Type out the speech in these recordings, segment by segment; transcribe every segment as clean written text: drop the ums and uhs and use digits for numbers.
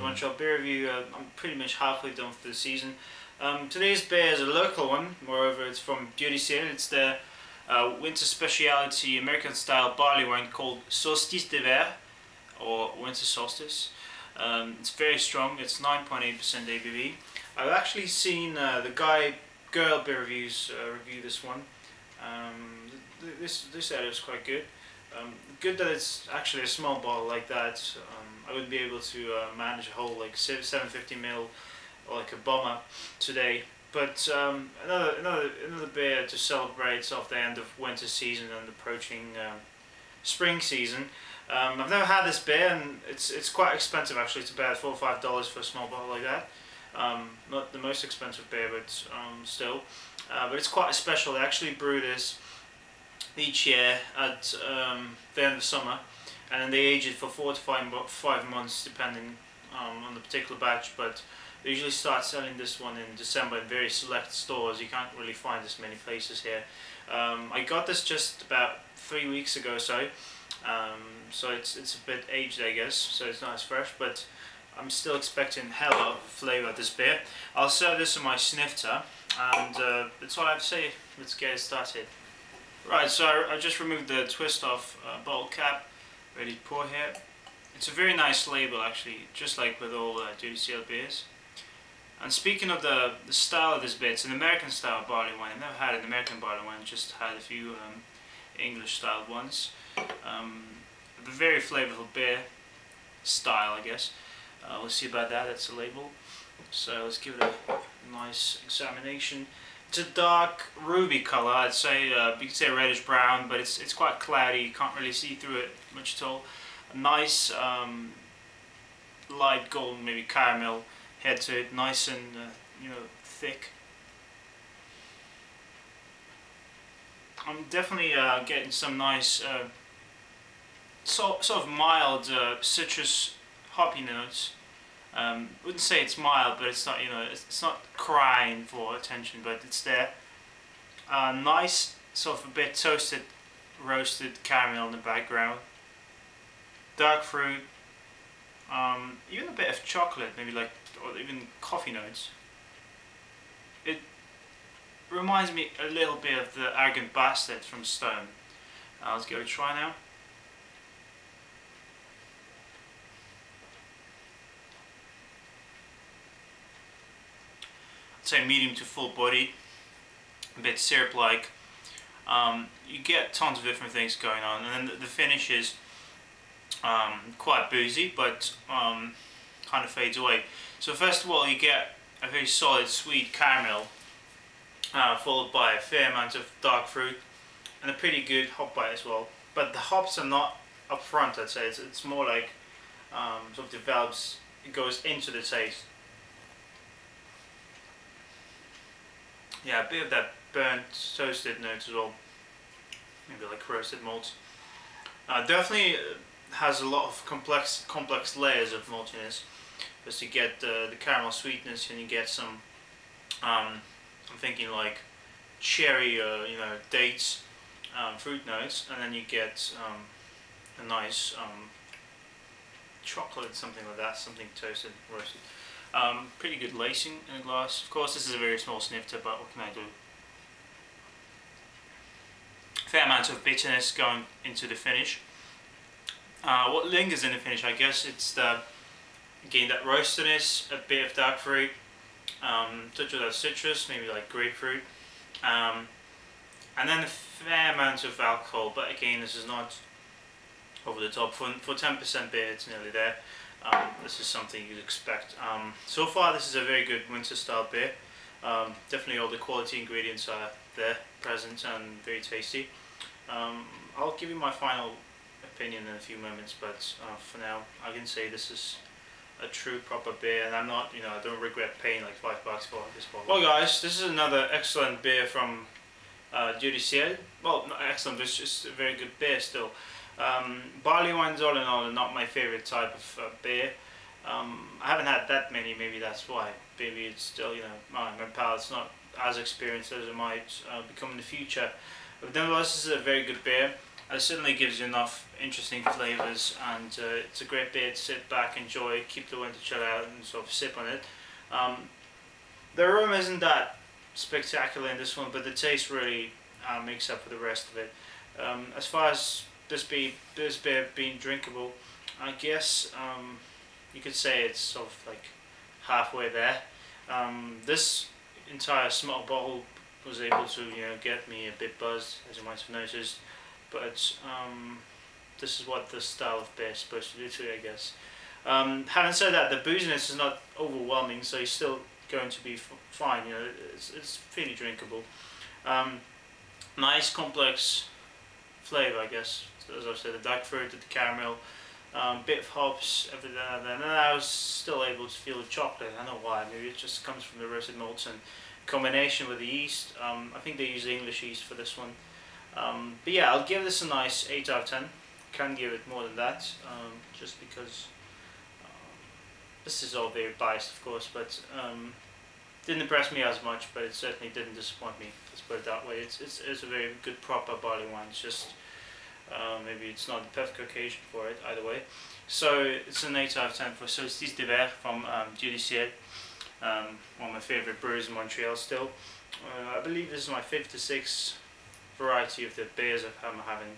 Montreal beer review. I'm pretty much halfway done for the season. Today's beer is a local one, moreover it's from Dieu du Ciel. It's their winter speciality American style barley wine called Solstice d'hiver, or winter solstice. It's very strong, it's 9.8% ABV. I've actually seen the girl beer reviews review this one. This area is quite good. Good that it's actually a small bottle like that. I wouldn't be able to manage a whole like 750ml or like a bomber today. But another beer to celebrate off the end of winter season and approaching spring season. I've never had this beer, and it's quite expensive actually. It's about $4 or $5 for a small bottle like that. Not the most expensive beer, but still. But it's quite special. They actually brew this each year at the end of summer, and then they age it for 4 to 5 months depending on the particular batch. But they usually start selling this one in December in very select stores. You can't really find this many places here. I got this just about 3 weeks ago, so it's a bit aged, I guess, so it's not as fresh, but I'm still expecting hell of flavour of this beer. I'll serve this in my snifter, and that's all I have to say. Let's get it started. Right, so I just removed the twist off bottle cap, ready to pour here. It's a very nice label actually, just like with all Dieu du Ciel beers. And speaking of the style of this beer, it's an American style barley wine. I've never had an American barley wine, just had a few English styled ones. A very flavorful beer style, I guess. We'll see about that, that's the label. So let's give it a nice examination. It's a dark ruby colour, I'd say. You could say reddish brown, but it's quite cloudy. You can't really see through it much at all. A nice light golden, maybe caramel head to it, nice and thick. I'm definitely getting some nice sort of mild citrus hoppy notes. Wouldn't say it's mild, but it's not, it's not crying for attention, but it's there. Nice sort of a bit toasted, roasted caramel in the background. Dark fruit, even a bit of chocolate, maybe like, or even coffee notes. It reminds me a little bit of the Arrogant Bastard from Stone. Let's give it a try now. I'd say medium to full body, a bit syrup-like. You get tons of different things going on, and then the finish is quite boozy, but kind of fades away. So first of all, you get a very solid sweet caramel, followed by a fair amount of dark fruit, and a pretty good hop bite as well. But the hops are not up front, I'd say. It's more like sort of develops, it goes into the taste. Yeah, a bit of that burnt, toasted note as well. Maybe like roasted malts. Definitely has a lot of complex layers of maltiness. Because you get the caramel sweetness, and you get some, I'm thinking like cherry, dates, fruit notes, and then you get a nice chocolate, something like that, something toasted, roasted. Pretty good lacing in a glass. Of course, this is a very small snifter, but what can I do? Fair amount of bitterness going into the finish. What lingers in the finish, I guess, it's again that roastedness, a bit of dark fruit, touch of that citrus, maybe like grapefruit, and then a fair amount of alcohol. But again, this is not over the top. For 10% beer, it's nearly there. This is something you'd expect. So far, this is a very good winter style beer. Definitely all the quality ingredients are there, present, and very tasty. I'll give you my final opinion in a few moments, but for now, I can say this is a true proper beer, and I'm not, I don't regret paying like $5 for this bottle. Well guys, this is another excellent beer from Dieu du Ciel. Well, not excellent, but it's just a very good beer still. Barley wines, all in all, are not my favorite type of beer. I haven't had that many, maybe that's why. Maybe it's still, my palate's not as experienced as it might become in the future. But nevertheless, this is a very good beer. it certainly gives you enough interesting flavours, and it's a great beer to sit back, enjoy, keep the winter chill out and sort of sip on it. The aroma isn't that spectacular in this one, but the taste really makes up for the rest of it. As far as this beer being drinkable, I guess you could say it's sort of like halfway there. This entire small bottle was able to get me a bit buzzed, as you might have noticed, but this is what this style of beer is supposed to do to you, I guess. Having said that, the booziness is not overwhelming, so you're still going to be fine. It's fairly drinkable. Nice complex flavour, I guess. As I said, the dark fruit, the caramel, bit of hops every now and then, and I was still able to feel the chocolate. I don't know why. Maybe it just comes from the roasted malts and combination with the yeast. I think they use the English yeast for this one. But yeah, I'll give this a nice 8 out of 10. Can't give it more than that, just because this is all very biased, of course, but didn't impress me as much, but it certainly didn't disappoint me. Let's put it that way. It's a very good proper barley wine. It's just maybe it's not the perfect occasion for it, either way. So it's an 8 out of 10 for Solstice d'hiver from Dieu du Ciel, one of my favourite brewers in Montreal still. I believe this is my 5th to 6th variety of the beers I'm having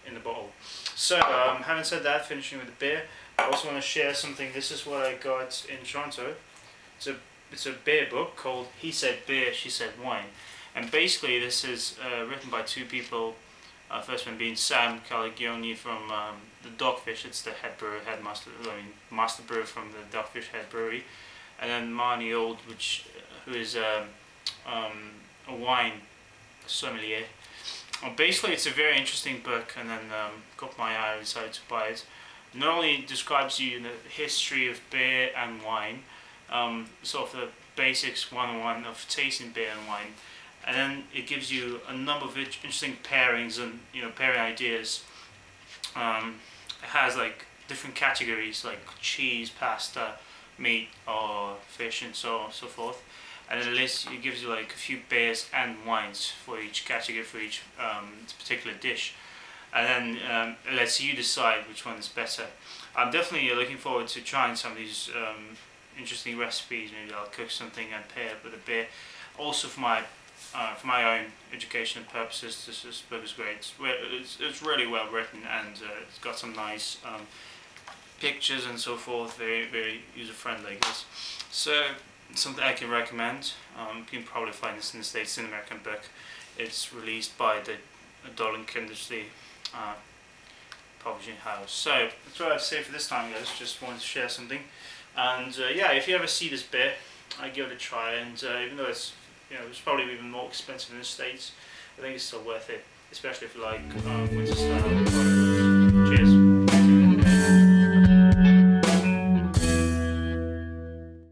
in the bottle. So having said that, finishing with the beer, I also want to share something. This is what I got in Toronto. It's a beer book called He Said Beer, She Said Wine, and basically this is written by two people. First one being Sam Caligione from the Dogfish. It's the head brewer, master brewer from the Dogfish head brewery, and then Marnie Old, who is a wine sommelier. Basically, it's a very interesting book, and then caught my eye. I decided to buy it. Not only describes you the history of beer and wine, sort of the basics 101 of tasting beer and wine, and then it gives you a number of interesting pairings and pairing ideas. It has like different categories like cheese, pasta, meat, or fish, and so on and so forth. And then it gives you like a few beers and wines for each category, for each particular dish. And then it lets you decide which one is better. I'm definitely looking forward to trying some of these interesting recipes. Maybe I'll cook something and pair it with a beer. Also for my own educational purposes, this book is great. It's really well written, and it's got some nice pictures and so forth. Very, very user friendly, I guess. So something I can recommend. You can probably find this in the States. It's an American book. It's released by the Undrinkable publishing house. So that's what I have to say for this time, guys. Just wanted to share something. And yeah, if you ever see this beer, I give it a try. And even though it's it's probably even more expensive in the States, I think it's still worth it, especially if you like winter style products. Cheers.